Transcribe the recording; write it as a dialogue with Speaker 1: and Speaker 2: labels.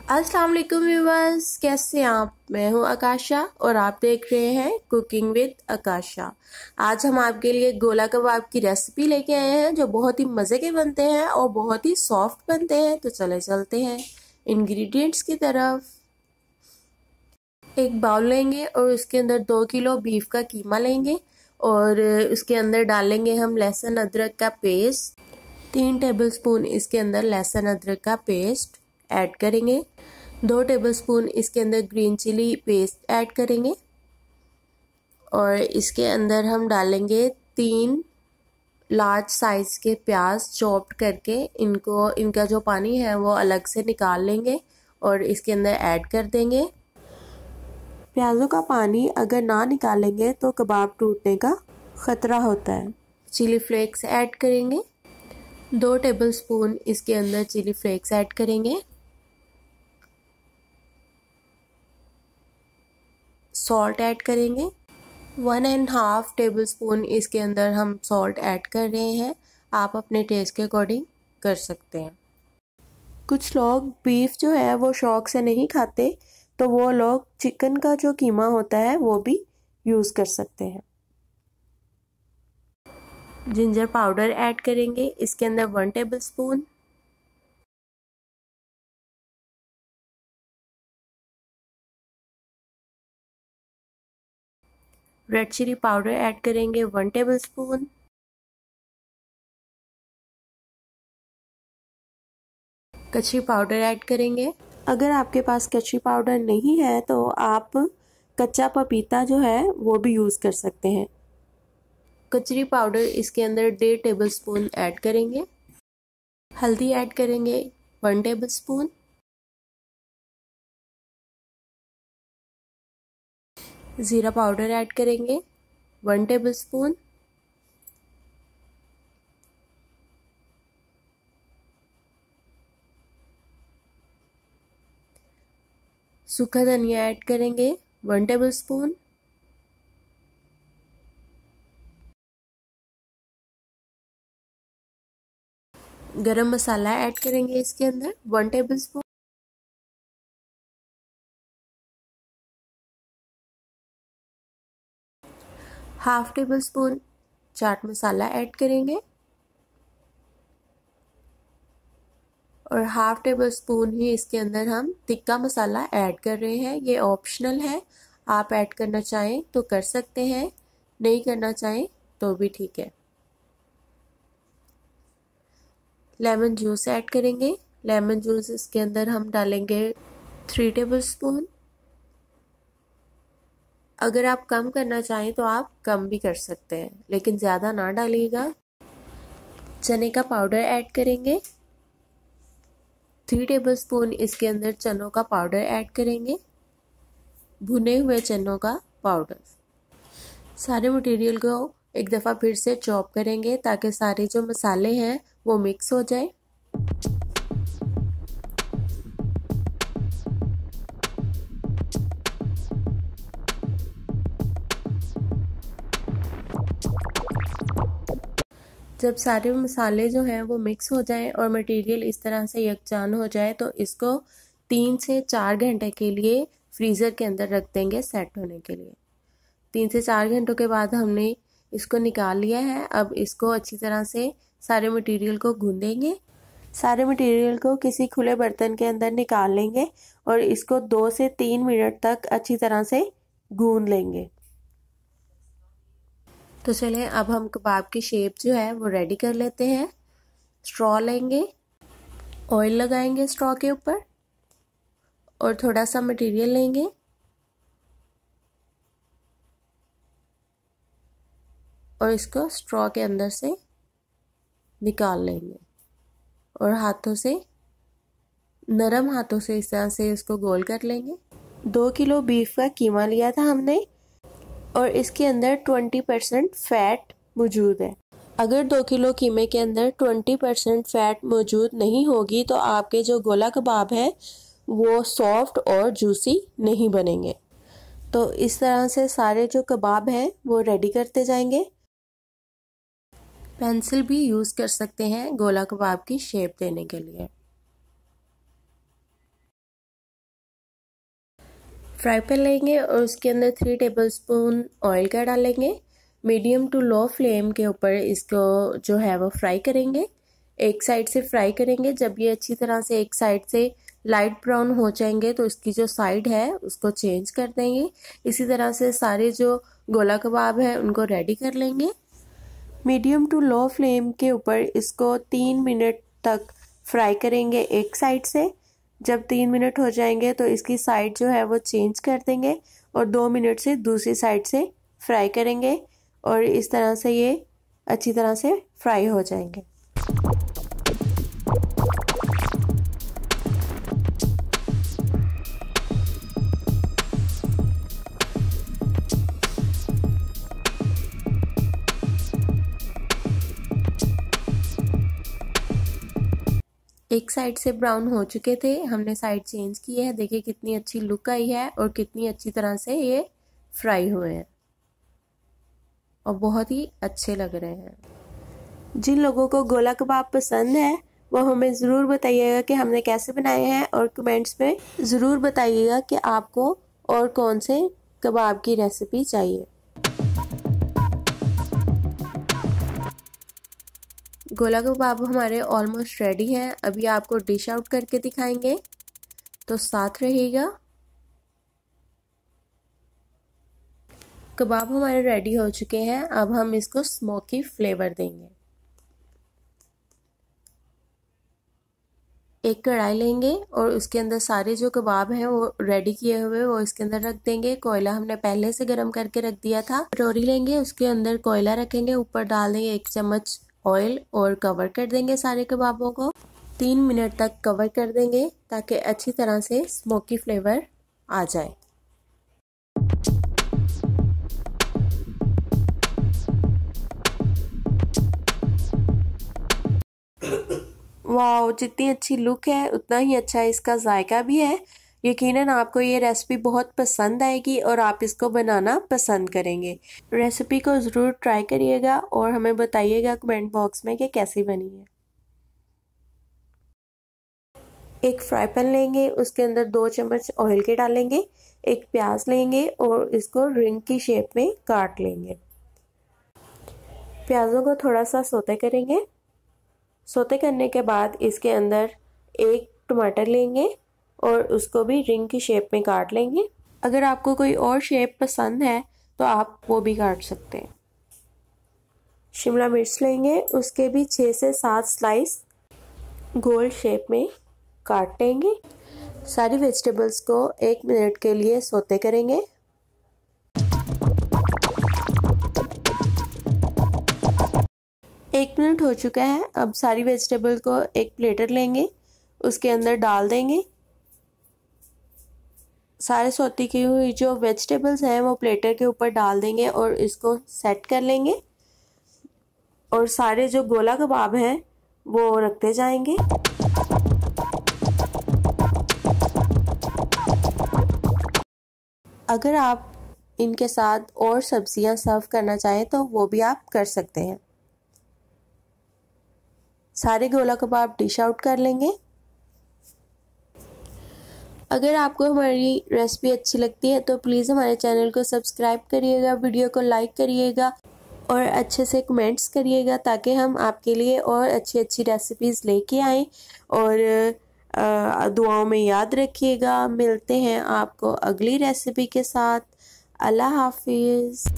Speaker 1: अस्सलाम वालेकुम व्यूअर्स, कैसे हैं आप। मैं हूं आकाशा और आप देख रहे हैं कुकिंग विद आकाशा। आज हम आपके लिए गोला कबाब की रेसिपी लेके आए हैं जो बहुत ही मज़े के बनते हैं और बहुत ही सॉफ्ट बनते हैं। तो चले चलते हैं इंग्रेडिएंट्स की तरफ। एक बाउल लेंगे और उसके अंदर 2 किलो बीफ का कीमा लेंगे और उसके अंदर डालेंगे हम लहसुन अदरक का पेस्ट। 3 टेबलस्पून इसके अंदर लहसुन अदरक का पेस्ट ऐड करेंगे। 2 टेबलस्पून इसके अंदर ग्रीन चिली पेस्ट ऐड करेंगे और इसके अंदर हम डालेंगे 3 लार्ज साइज के प्याज चॉप्ड करके। इनका जो पानी है वो अलग से निकाल लेंगे और इसके अंदर ऐड कर देंगे। प्याज़ों का पानी अगर ना निकालेंगे तो कबाब टूटने का ख़तरा होता है। चिली फ्लेक्स ऐड करेंगे। 2 टेबलस्पून इसके अंदर चिली फ्लेक्स ऐड करेंगे। सॉल्ट ऐड करेंगे। 1.5 टेबलस्पून इसके अंदर हम सॉल्ट ऐड कर रहे हैं। आप अपने टेस्ट के अकॉर्डिंग कर सकते हैं। कुछ लोग बीफ जो है वो शौक से नहीं खाते, तो वो लोग चिकन का जो कीमा होता है वो भी यूज़ कर सकते हैं। जिंजर पाउडर ऐड करेंगे इसके अंदर 1 tablespoon. Red chilli powder add करेंगे 1 टेबलस्पून। कचरी पाउडर ऐड करेंगे। अगर आपके पास कचरी पाउडर नहीं है तो आप कच्चा पपीता जो है वो भी यूज़ कर सकते हैं। कचरी पाउडर इसके अंदर 1.5 टेबलस्पून ऐड करेंगे। हल्दी ऐड करेंगे 1 टेबलस्पून। ज़ीरा पाउडर ऐड करेंगे 1 टेबलस्पून। सूखा धनिया ऐड करेंगे 1 टेबलस्पून। गरम मसाला ऐड करेंगे इसके अंदर 1 tablespoon. Half tablespoon chaat masala add करेंगे और हाफ टेबल स्पून ही इसके अंदर हम तिक्का मसाला ऐड कर रहे हैं। ये ऑप्शनल है, आप ऐड करना चाहें तो कर सकते हैं, नहीं करना चाहें तो भी ठीक है। लेमन जूस ऐड करेंगे। लेमन जूस इसके अंदर हम डालेंगे 3 टेबल स्पून। अगर आप कम करना चाहें तो आप कम भी कर सकते हैं, लेकिन ज़्यादा ना डालिएगा। चने का पाउडर ऐड करेंगे। 3 टेबलस्पून इसके अंदर चनों का पाउडर ऐड करेंगे, भुने हुए चनों का पाउडर। सारे मटेरियल को एक दफ़ा फिर से चॉप करेंगे ताकि सारे जो मसाले हैं वो मिक्स हो जाए। जब सारे मसाले जो हैं वो मिक्स हो जाएं और मटेरियल इस तरह से यकजान हो जाए तो इसको 3 से 4 घंटे के लिए फ्रीज़र के अंदर रख देंगे सेट होने के लिए। 3 से 4 घंटों के बाद हमने इसको निकाल लिया है। अब इसको अच्छी तरह से सारे मटेरियल को गूंदेंगे। सारे मटेरियल को किसी खुले बर्तन के अंदर निकाल लेंगे और इसको 2 से 3 मिनट तक अच्छी तरह से गूंद लेंगे। तो चलें अब हम कबाब की शेप जो है वो रेडी कर लेते हैं। स्ट्रॉ लेंगे, ऑयल लगाएंगे स्ट्रॉ के ऊपर और थोड़ा सा मटेरियल लेंगे और इसको स्ट्रॉ के अंदर से निकाल लेंगे और हाथों से, नरम हाथों से इस तरह से इसको गोल कर लेंगे। 2 किलो बीफ का कीमा लिया था हमने और इसके अंदर 20% फैट मौजूद है। अगर 2 किलो कीमे के अंदर 20% फैट मौजूद नहीं होगी तो आपके जो गोला कबाब है वो सॉफ्ट और जूसी नहीं बनेंगे। तो इस तरह से सारे जो कबाब हैं वो रेडी करते जाएंगे। पेंसिल भी यूज़ कर सकते हैं गोला कबाब की शेप देने के लिए। फ्राई पैन लेंगे और उसके अंदर 3 टेबलस्पून ऑयल का डालेंगे। मीडियम टू लो फ्लेम के ऊपर इसको जो है वो फ्राई करेंगे। एक साइड से फ्राई करेंगे। जब ये अच्छी तरह से एक साइड से लाइट ब्राउन हो जाएंगे तो इसकी जो साइड है उसको चेंज कर देंगे। इसी तरह से सारे जो गोला कबाब है उनको रेडी कर लेंगे। मीडियम टू लो फ्लेम के ऊपर इसको 3 मिनट तक फ्राई करेंगे एक साइड से। जब 3 मिनट हो जाएंगे तो इसकी साइड जो है वो चेंज कर देंगे और 2 मिनट से दूसरी साइड से फ्राई करेंगे और इस तरह से ये अच्छी तरह से फ्राई हो जाएंगे। एक साइड से ब्राउन हो चुके थे, हमने साइड चेंज की है। देखिए कितनी अच्छी लुक आई है और कितनी अच्छी तरह से ये फ्राई हुए हैं और बहुत ही अच्छे लग रहे हैं। जिन लोगों को गोला कबाब पसंद है वो हमें ज़रूर बताइएगा कि हमने कैसे बनाए हैं और कमेंट्स में ज़रूर बताइएगा कि आपको और कौन से कबाब की रेसिपी चाहिए। गोला कबाब हमारे ऑलमोस्ट रेडी हैं। अभी आपको डिश आउट करके दिखाएंगे, तो साथ रहिएगा। कबाब हमारे रेडी हो चुके हैं। अब हम इसको स्मोकी फ्लेवर देंगे। एक कढ़ाई लेंगे और उसके अंदर सारे जो कबाब हैं वो रेडी किए हुए वो इसके अंदर रख देंगे। कोयला हमने पहले से गर्म करके रख दिया था। कटोरी लेंगे, उसके अंदर कोयला रखेंगे, ऊपर डाल देंगे 1 चम्मच ऑयल और कवर कर देंगे सारे कबाबों को। 3 मिनट तक कवर कर देंगे ताकि अच्छी तरह से स्मोकी फ्लेवर आ जाए। वाह, जितनी अच्छी लुक है उतना ही अच्छा इसका जायका भी है। यकीनन आपको ये रेसिपी बहुत पसंद आएगी और आप इसको बनाना पसंद करेंगे। रेसिपी को ज़रूर ट्राई करिएगा और हमें बताइएगा कमेंट बॉक्स में कि कैसी बनी है। एक फ्राई पैन लेंगे, उसके अंदर 2 चम्मच ऑयल के डालेंगे। एक प्याज लेंगे और इसको रिंग की शेप में काट लेंगे। प्याज़ों को थोड़ा सा सौते करेंगे। सौते करने के बाद इसके अंदर 1 टमाटर लेंगे और उसको भी रिंग की शेप में काट लेंगे। अगर आपको कोई और शेप पसंद है तो आप वो भी काट सकते हैं। शिमला मिर्च लेंगे, उसके भी 6 से 7 स्लाइस गोल शेप में काट लेंगे। सारी वेजिटेबल्स को 1 मिनट के लिए सौते करेंगे। एक मिनट हो चुका है। अब सारी वेजिटेबल को एक प्लेटर लेंगे, उसके अंदर डाल देंगे। सारे सौती की हुई जो वेजिटेबल्स हैं वो प्लेटर के ऊपर डाल देंगे और इसको सेट कर लेंगे और सारे जो गोला कबाब हैं वो रखते जाएंगे। अगर आप इनके साथ और सब्जियां सर्व करना चाहें तो वो भी आप कर सकते हैं। सारे गोला कबाब डिश आउट कर लेंगे। अगर आपको हमारी रेसिपी अच्छी लगती है तो प्लीज़ हमारे चैनल को सब्सक्राइब करिएगा, वीडियो को लाइक करिएगा और अच्छे से कमेंट्स करिएगा ताकि हम आपके लिए और अच्छी अच्छी रेसिपीज़ लेके आएँ। और दुआओं में याद रखिएगा। मिलते हैं आपको अगली रेसिपी के साथ। अल्लाह हाफिज़।